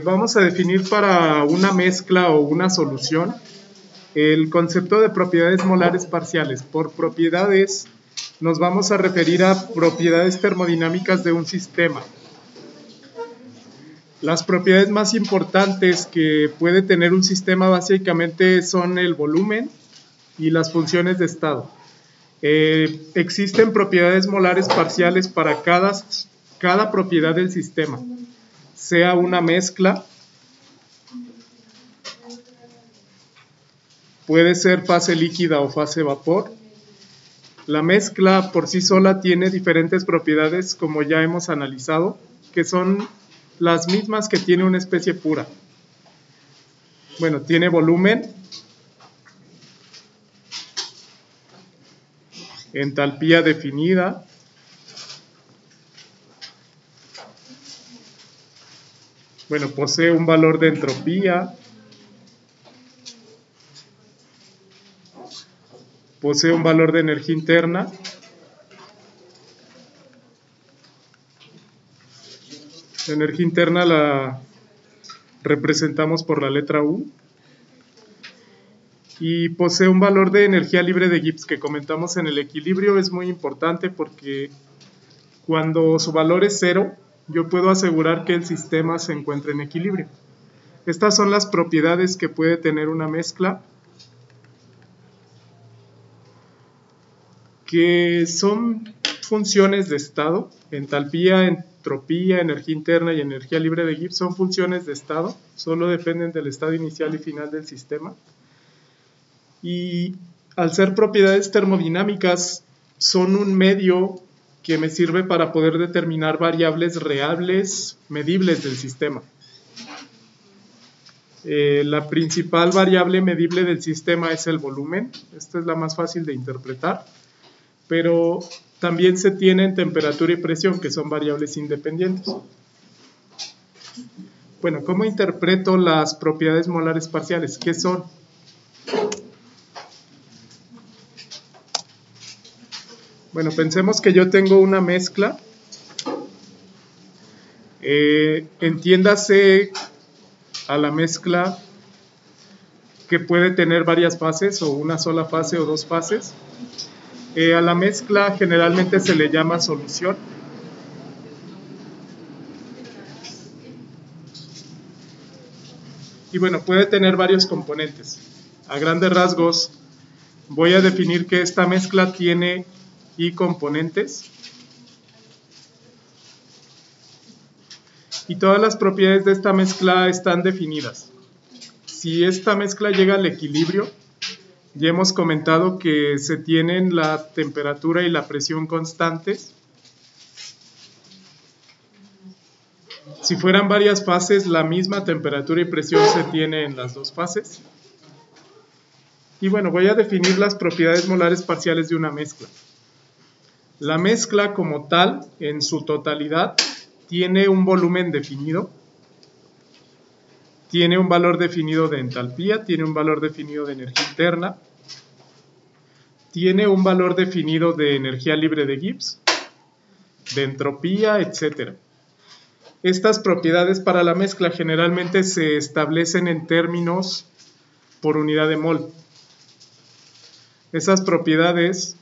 Vamos a definir para una mezcla o una solución el concepto de propiedades molares parciales. Por propiedades nos vamos a referir a propiedades termodinámicas de un sistema. Las propiedades más importantes que puede tener un sistema básicamente son el volumen y las funciones de estado. Existen propiedades molares parciales para cada propiedad del sistema, sea una mezcla, puede ser fase líquida o fase vapor. La mezcla por sí sola tiene diferentes propiedades, como ya hemos analizado, que son las mismas que tiene una especie pura. Bueno, tiene volumen, entalpía definida, bueno, posee un valor de entropía, posee un valor de energía interna, la energía interna la representamos por la letra U, y posee un valor de energía libre de Gibbs que comentamos en el equilibrio. Es muy importante porque cuando su valor es 0, yo puedo asegurar que el sistema se encuentra en equilibrio. Estas son las propiedades que puede tener una mezcla, que son funciones de estado. Entalpía, entropía, energía interna y energía libre de Gibbs son funciones de estado, solo dependen del estado inicial y final del sistema. Y al ser propiedades termodinámicas, son un medio que me sirve para poder determinar variables reales, medibles del sistema. La principal variable medible del sistema es el volumen. Esta es la más fácil de interpretar, pero también se tienen temperatura y presión, que son variables independientes. Bueno, ¿cómo interpreto las propiedades molares parciales? ¿Qué son? Bueno, pensemos que yo tengo una mezcla. Entiéndase a la mezcla que puede tener varias fases, o una sola fase o dos fases. A la mezcla generalmente se le llama solución. Y bueno, puede tener varios componentes. A grandes rasgos, voy a definir que esta mezcla tiene y componentes, y todas las propiedades de esta mezcla están definidas. Si esta mezcla llega al equilibrio, ya hemos comentado que se tienen la temperatura y la presión constantes. Si fueran varias fases, la misma temperatura y presión se tiene en las dos fases. Y bueno, voy a definir las propiedades molares parciales de una mezcla. La mezcla como tal, en su totalidad, tiene un volumen definido, tiene un valor definido de entalpía, tiene un valor definido de energía interna, tiene un valor definido de energía libre de Gibbs, de entropía, etc. Estas propiedades para la mezcla generalmente se establecen en términos por unidad de mol. Esas propiedades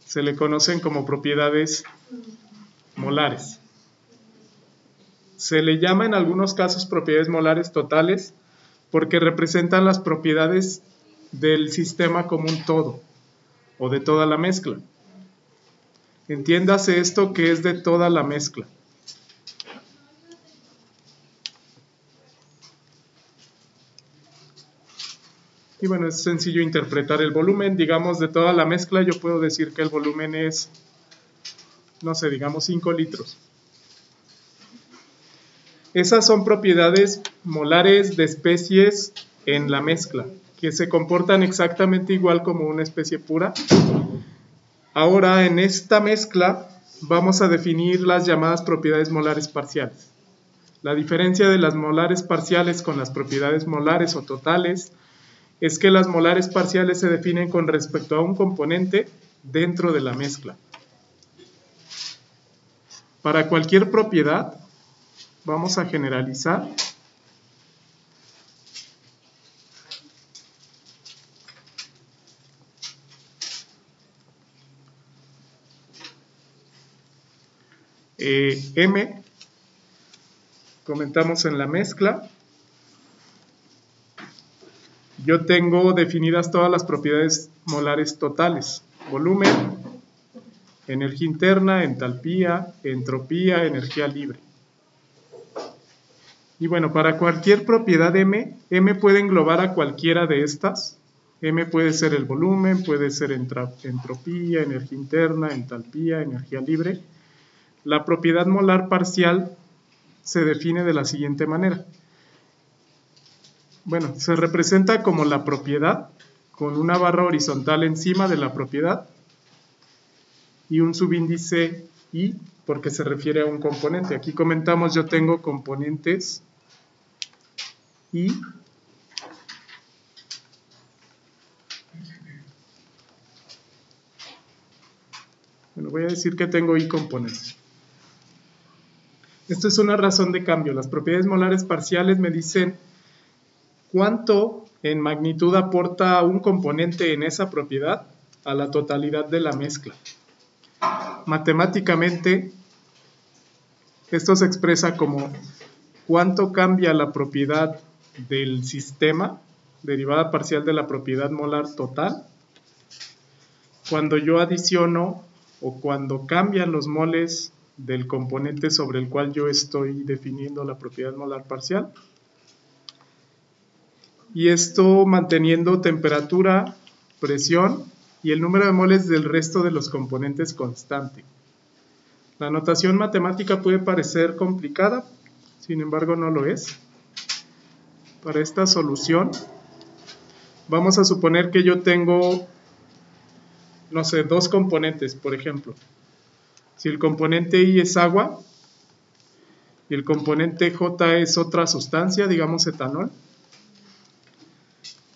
se le conocen como propiedades molares. Se le llama en algunos casos propiedades molares totales porque representan las propiedades del sistema como un todo o de toda la mezcla. Entiéndase esto que es de toda la mezcla. Y bueno, es sencillo interpretar el volumen. Digamos, de toda la mezcla yo puedo decir que el volumen es, no sé, digamos 5 litros. Esas son propiedades molares de especies en la mezcla, que se comportan exactamente igual como una especie pura. Ahora, en esta mezcla vamos a definir las llamadas propiedades molares parciales. La diferencia de las molares parciales con las propiedades molares o totales es que las molares parciales se definen con respecto a un componente dentro de la mezcla. Para cualquier propiedad, vamos a generalizar. M, comentamos en la mezcla, yo tengo definidas todas las propiedades molares totales: volumen, energía interna, entalpía, entropía, energía libre. Y bueno, para cualquier propiedad M puede englobar a cualquiera de estas. M puede ser el volumen, puede ser entropía, energía interna, entalpía, energía libre. La propiedad molar parcial se define de la siguiente manera. Bueno, se representa como la propiedad con una barra horizontal encima de la propiedad y un subíndice I porque se refiere a un componente. Aquí comentamos, yo tengo componentes I bueno, voy a decir que tengo I componentes. Esto es una razón de cambio. Las propiedades molares parciales me dicen cuánto en magnitud aporta un componente en esa propiedad a la totalidad de la mezcla. Matemáticamente, esto se expresa como cuánto cambia la propiedad del sistema, derivada parcial de la propiedad molar total, cuando yo adiciono o cuando cambian los moles del componente sobre el cual yo estoy definiendo la propiedad molar parcial. Y esto manteniendo temperatura, presión y el número de moles del resto de los componentes constante. La notación matemática puede parecer complicada, sin embargo no lo es. Para esta solución, vamos a suponer que yo tengo, no sé, dos componentes, por ejemplo. Si el componente I es agua y el componente J es otra sustancia, digamos etanol,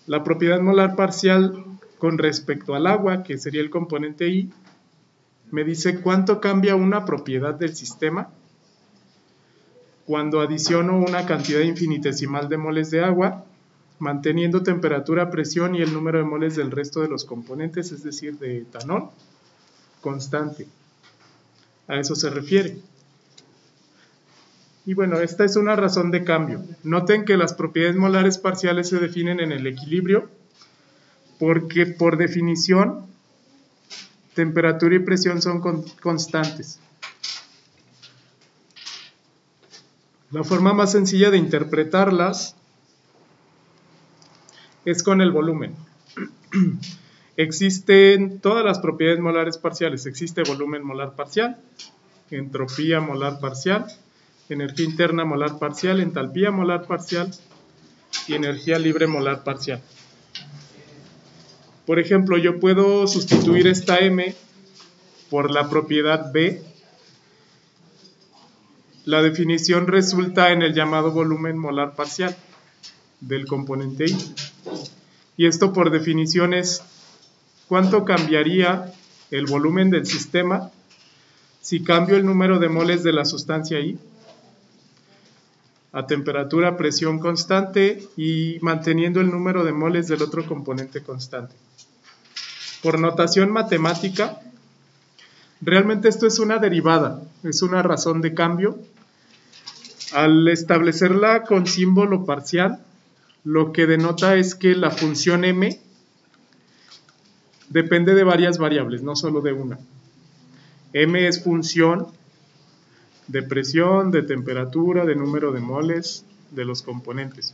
la propiedad molar parcial con respecto al agua, que sería el componente I, me dice cuánto cambia una propiedad del sistema cuando adiciono una cantidad infinitesimal de moles de agua, manteniendo temperatura, presión y el número de moles del resto de los componentes, es decir, de etanol, constante. A eso se refiere. Y bueno, esta es una razón de cambio. Noten que las propiedades molares parciales se definen en el equilibrio porque por definición temperatura y presión son constantes. La forma más sencilla de interpretarlas es con el volumen. Existen todas las propiedades molares parciales. Existe volumen molar parcial, entropía molar parcial, energía interna molar parcial, entalpía molar parcial y energía libre molar parcial. Por ejemplo, yo puedo sustituir esta M por la propiedad B. La definición resulta en el llamado volumen molar parcial del componente I. Y esto por definición es cuánto cambiaría el volumen del sistema si cambio el número de moles de la sustancia I a temperatura, presión constante y manteniendo el número de moles del otro componente constante. Por notación matemática, realmente esto es una derivada, es una razón de cambio. Al establecerla con símbolo parcial, lo que denota es que la función m depende de varias variables, no solo de una. M es función de presión, de temperatura, de número de moles de los componentes.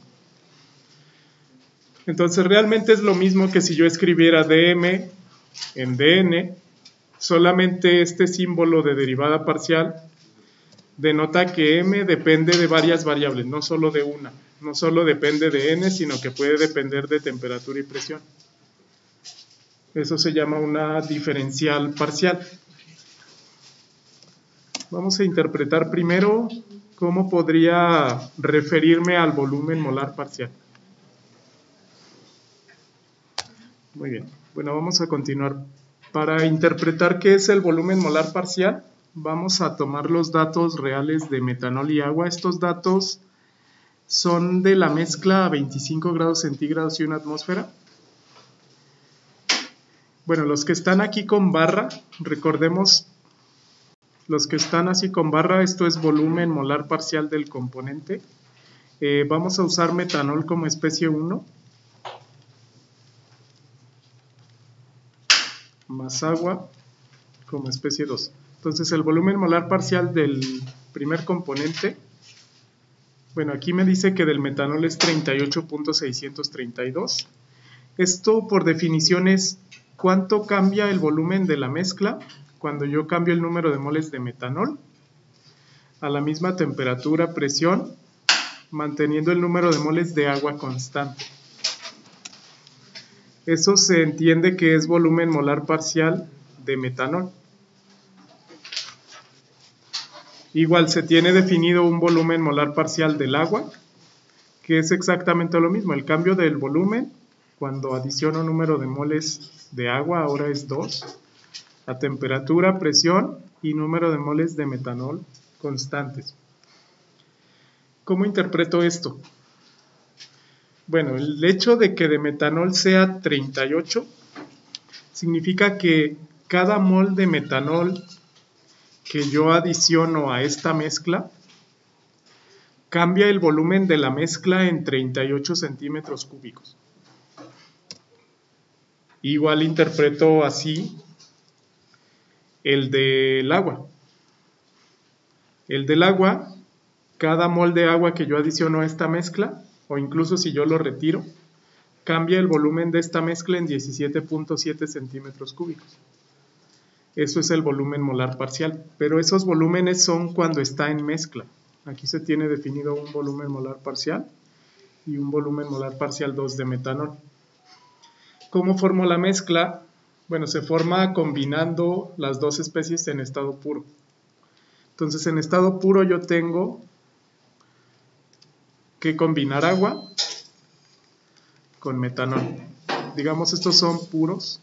Entonces realmente es lo mismo que si yo escribiera dm en dn, solamente este símbolo de derivada parcial denota que m depende de varias variables, no solo de una. No solo depende de n, sino que puede depender de temperatura y presión. Eso se llama una diferencial parcial. Vamos a interpretar primero cómo podría referirme al volumen molar parcial. Muy bien, bueno, vamos a continuar. Para interpretar qué es el volumen molar parcial, vamos a tomar los datos reales de metanol y agua. Estos datos son de la mezcla a 25 grados centígrados y 1 atmósfera. Bueno, los que están aquí con barra, recordemos, los que están así con barra, esto es volumen molar parcial del componente. Vamos a usar metanol como especie 1, más agua como especie 2. Entonces el volumen molar parcial del primer componente, bueno, aquí me dice que del metanol es 38.632. Esto por definición es cuánto cambia el volumen de la mezcla cuando yo cambio el número de moles de metanol a la misma temperatura, presión, manteniendo el número de moles de agua constante. Eso se entiende que es volumen molar parcial de metanol. Igual se tiene definido un volumen molar parcial del agua, que es exactamente lo mismo. El cambio del volumen, cuando adiciono número de moles de agua, ahora es 2. La temperatura, presión y número de moles de metanol constantes. ¿Cómo interpreto esto? Bueno, el hecho de que de metanol sea 38 significa que cada mol de metanol que yo adiciono a esta mezcla cambia el volumen de la mezcla en 38 centímetros cúbicos. Igual interpreto así el del agua. El del agua, cada mol de agua que yo adiciono a esta mezcla, o incluso si yo lo retiro, cambia el volumen de esta mezcla en 17.7 centímetros cúbicos. Eso es el volumen molar parcial, pero esos volúmenes son cuando está en mezcla. Aquí se tiene definido un volumen molar parcial y un volumen molar parcial 2 de metanol. ¿Cómo formo la mezcla? Bueno, se forma combinando las dos especies en estado puro. Entonces, en estado puro yo tengo que combinar agua con metanol. Digamos, estos son puros.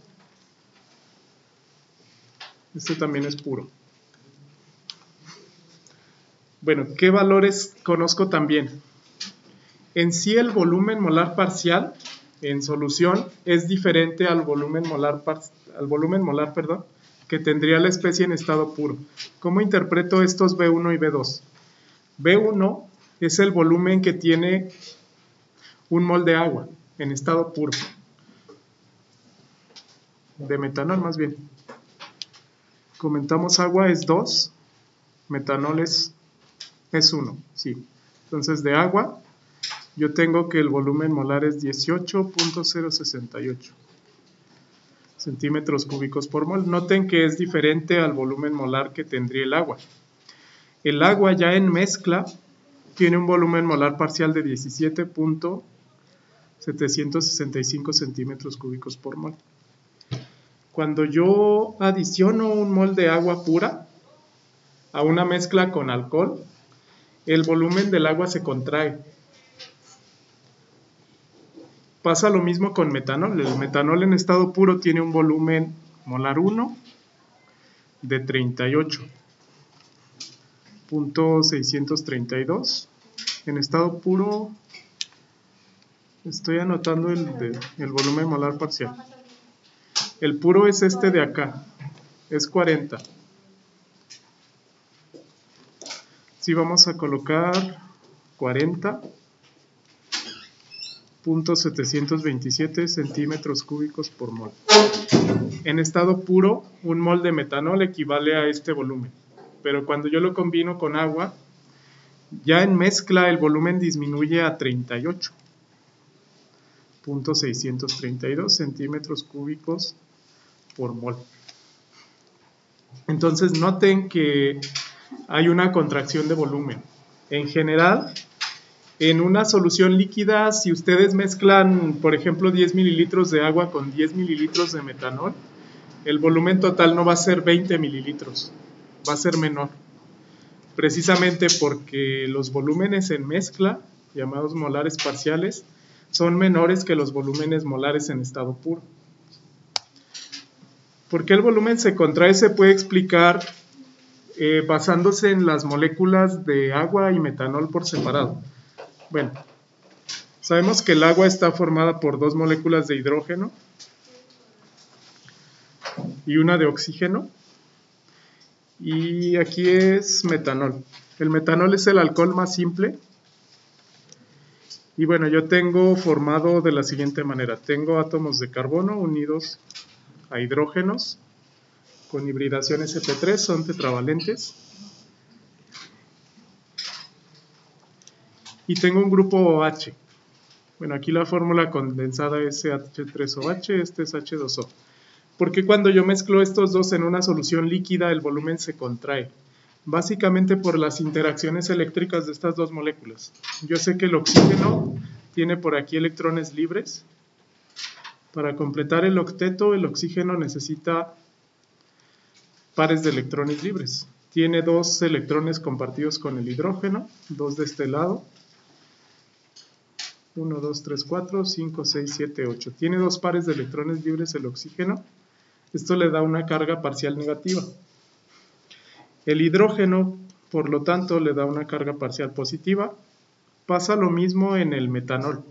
Este también es puro. Bueno, ¿qué valores conozco también? En sí el volumen molar parcial en solución es diferente al volumen molar, que tendría la especie en estado puro. ¿Cómo interpreto estos B1 y B2? B1 es el volumen que tiene un mol de agua en estado puro. De metanol más bien. Comentamos agua es 2, metanol es 1, sí. Entonces de agua yo tengo que el volumen molar es 18.068 centímetros cúbicos por mol. Noten que es diferente al volumen molar que tendría el agua. El agua ya en mezcla tiene un volumen molar parcial de 17.765 centímetros cúbicos por mol. Cuando yo adiciono un mol de agua pura a una mezcla con alcohol, el volumen del agua se contrae. Pasa lo mismo con metanol. El metanol en estado puro tiene un volumen molar 1 de 38.632. En estado puro, estoy anotando el volumen molar parcial. El puro es este de acá, es 40. Sí, vamos a colocar 40.727 centímetros cúbicos por mol. En estado puro, un mol de metanol equivale a este volumen, pero cuando yo lo combino con agua, ya en mezcla el volumen disminuye a 38.632 centímetros cúbicos por mol. Entonces noten que hay una contracción de volumen. En general, en una solución líquida, si ustedes mezclan, por ejemplo, 10 mililitros de agua con 10 mililitros de metanol, el volumen total no va a ser 20 mililitros, va a ser menor. Precisamente porque los volúmenes en mezcla, llamados molares parciales, son menores que los volúmenes molares en estado puro. ¿Por qué el volumen se contrae? Se puede explicar basándose en las moléculas de agua y metanol por separado. Bueno, sabemos que el agua está formada por dos moléculas de hidrógeno y una de oxígeno. Y aquí es metanol. El metanol es el alcohol más simple. Y bueno, yo tengo formado de la siguiente manera. Tengo átomos de carbono unidos a hidrógenos con hibridación sp3, son tetravalentes. Y tengo un grupo OH. Bueno, aquí la fórmula condensada es CH3OH, este es H2O. Porque cuando yo mezclo estos dos en una solución líquida, el volumen se contrae. Básicamente por las interacciones eléctricas de estas dos moléculas. Yo sé que el oxígeno tiene por aquí electrones libres. Para completar el octeto, el oxígeno necesita pares de electrones libres. Tiene dos electrones compartidos con el hidrógeno, dos de este lado. 1, 2, 3, 4, 5, 6, 7, 8. Tiene dos pares de electrones libres el oxígeno. Esto le da una carga parcial negativa. El hidrógeno, por lo tanto, le da una carga parcial positiva. Pasa lo mismo en el metanol.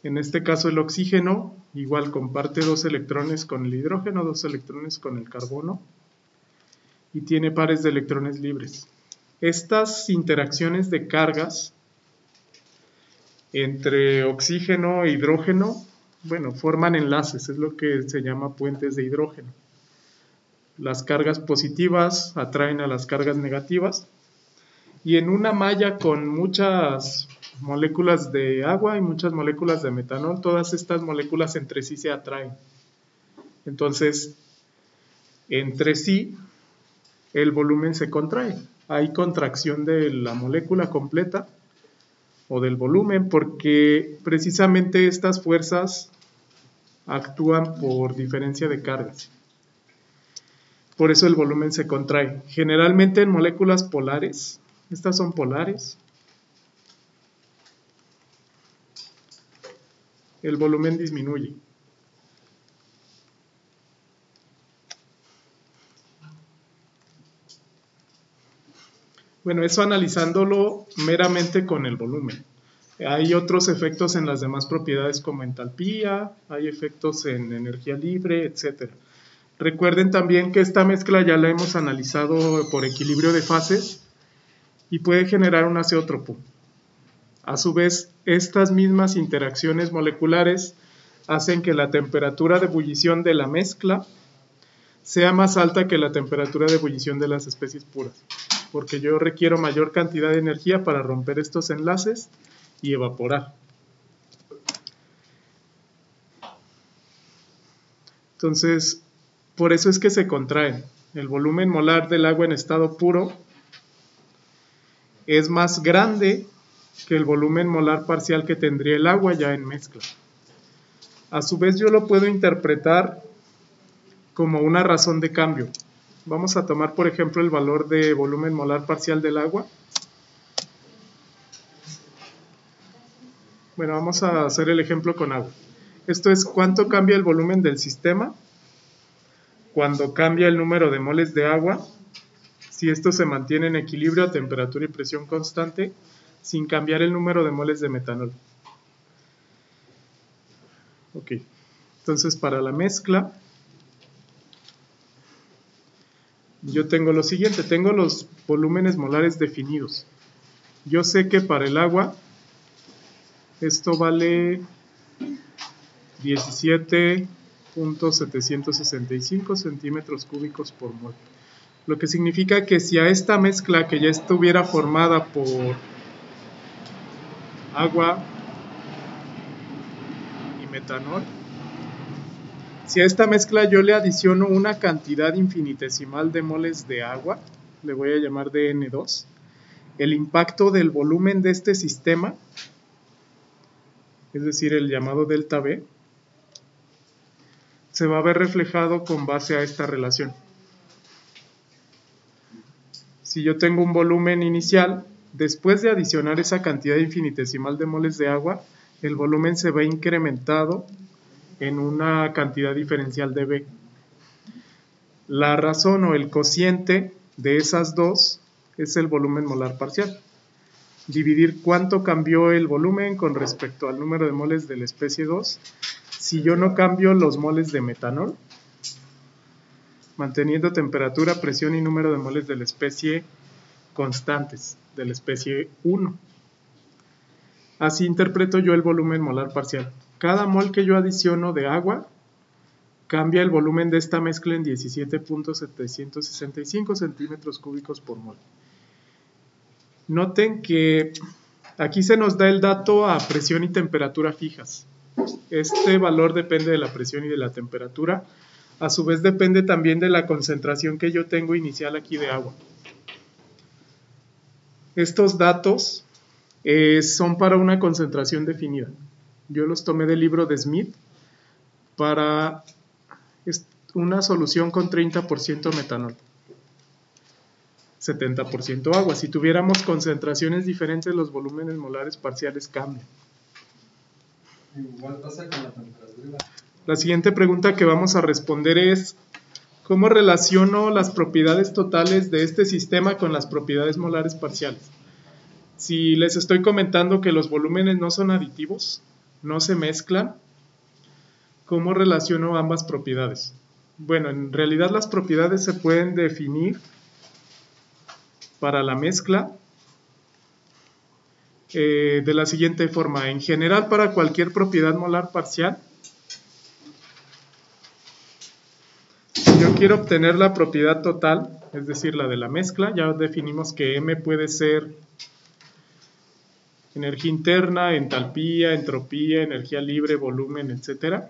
En este caso el oxígeno igual comparte dos electrones con el hidrógeno, dos electrones con el carbono y tiene pares de electrones libres. Estas interacciones de cargas entre oxígeno e hidrógeno, bueno, forman enlaces, es lo que se llama puentes de hidrógeno. Las cargas positivas atraen a las cargas negativas y en una malla con muchas moléculas de agua y muchas moléculas de metanol, todas estas moléculas entre sí se atraen. Entonces, entre sí, el volumen se contrae. Hay contracción de la molécula completa o del volumen porque precisamente estas fuerzas actúan por diferencia de cargas. Por eso el volumen se contrae. Generalmente en moléculas polares, estas son polares, el volumen disminuye. Bueno, eso analizándolo meramente con el volumen. Hay otros efectos en las demás propiedades como entalpía, hay efectos en energía libre, etc. Recuerden también que esta mezcla ya la hemos analizado por equilibrio de fases y puede generar un azeótropo. A su vez, estas mismas interacciones moleculares hacen que la temperatura de ebullición de la mezcla sea más alta que la temperatura de ebullición de las especies puras, porque yo requiero mayor cantidad de energía para romper estos enlaces y evaporar. Entonces, por eso es que se contraen. El volumen molar del agua en estado puro es más grande que el volumen molar parcial que tendría el agua ya en mezcla. A su vez yo lo puedo interpretar como una razón de cambio. Vamos a tomar por ejemplo el valor de volumen molar parcial del agua. Bueno, vamos a hacer el ejemplo con agua. Esto es cuánto cambia el volumen del sistema cuando cambia el número de moles de agua, si esto se mantiene en equilibrio a temperatura y presión constante, sin cambiar el número de moles de metanol. Ok, entonces para la mezcla, yo tengo lo siguiente, tengo los volúmenes molares definidos. Yo sé que para el agua, esto vale 17.765 centímetros cúbicos por mol. Lo que significa que si a esta mezcla que ya estuviera formada por agua y metanol, si a esta mezcla yo le adiciono una cantidad infinitesimal de moles de agua, le voy a llamar dN2, el impacto del volumen de este sistema, es decir, el llamado delta V, se va a ver reflejado con base a esta relación. Si yo tengo un volumen inicial, después de adicionar esa cantidad infinitesimal de moles de agua, el volumen se ve incrementado en una cantidad diferencial de V. La razón o el cociente de esas dos es el volumen molar parcial. Dividir cuánto cambió el volumen con respecto al número de moles de la especie 2 si yo no cambio los moles de metanol, manteniendo temperatura, presión y número de moles de la especie constantes, de la especie 1. Así interpreto yo el volumen molar parcial. Cada mol que yo adiciono de agua cambia el volumen de esta mezcla en 17.765 centímetros cúbicos por mol. Noten que aquí se nos da el dato a presión y temperatura fijas. Este valor depende de la presión y de la temperatura. A su vez depende también de la concentración que yo tengo inicial aquí de agua. Estos datos son para una concentración definida. Yo los tomé del libro de Smith para una solución con 30% metanol, 70% agua. Si tuviéramos concentraciones diferentes, los volúmenes molares parciales cambian. Igual pasa con la temperatura. La siguiente pregunta que vamos a responder es: ¿cómo relaciono las propiedades totales de este sistema con las propiedades molares parciales? Si les estoy comentando que los volúmenes no son aditivos, no se mezclan, ¿cómo relaciono ambas propiedades? Bueno, en realidad las propiedades se pueden definir para la mezcla de la siguiente forma. En general, para cualquier propiedad molar parcial, si yo quiero obtener la propiedad total, es decir, la de la mezcla, ya definimos que M puede ser energía interna, entalpía, entropía, energía libre, volumen, etc.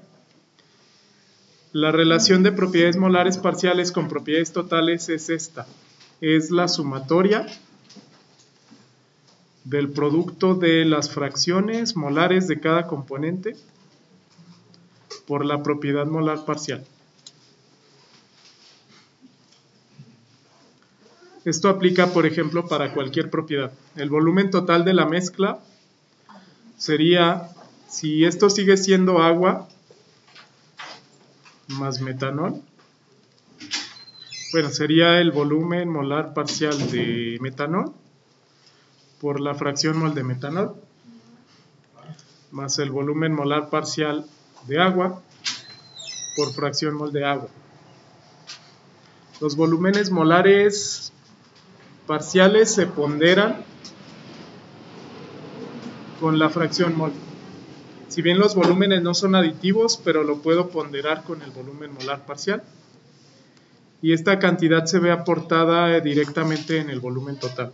La relación de propiedades molares parciales con propiedades totales es esta. Es la sumatoria del producto de las fracciones molares de cada componente por la propiedad molar parcial. Esto aplica, por ejemplo, para cualquier propiedad. El volumen total de la mezcla sería, si esto sigue siendo agua más metanol, bueno, sería el volumen molar parcial de metanol por la fracción mol de metanol, más el volumen molar parcial de agua por fracción mol de agua. Los volúmenes molares parciales se ponderan con la fracción mol. Si bien los volúmenes no son aditivos, pero lo puedo ponderar con el volumen molar parcial. Y esta cantidad se ve aportada directamente en el volumen total.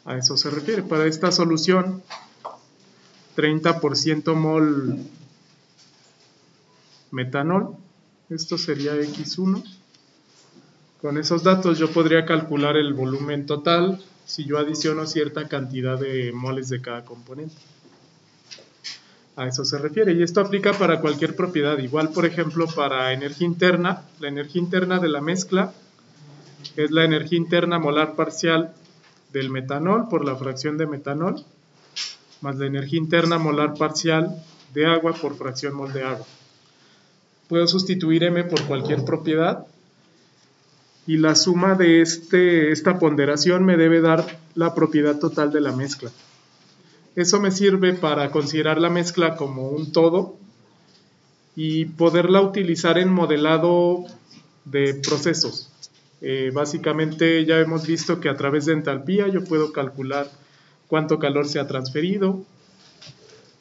A eso se refiere. Para esta solución, 30% mol metanol, esto sería X1. Con esos datos yo podría calcular el volumen total si yo adiciono cierta cantidad de moles de cada componente. A eso se refiere, y esto aplica para cualquier propiedad. Igual, por ejemplo, para energía interna, la energía interna de la mezcla es la energía interna molar parcial del metanol por la fracción de metanol, más la energía interna molar parcial de agua por fracción mol de agua. Puedo sustituir M por cualquier propiedad y la suma de esta ponderación me debe dar la propiedad total de la mezcla. Eso me sirve para considerar la mezcla como un todo y poderla utilizar en modelado de procesos. Básicamente ya hemos visto que a través de entalpía yo puedo calcular cuánto calor se ha transferido.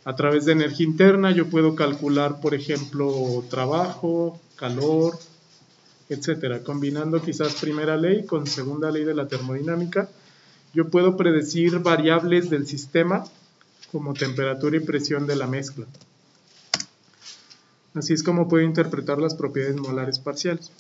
A través de energía interna yo puedo calcular, por ejemplo, trabajo, calor, etcétera. Combinando quizás primera ley con segunda ley de la termodinámica, yo puedo predecir variables del sistema como temperatura y presión de la mezcla. Así es como puedo interpretar las propiedades molares parciales.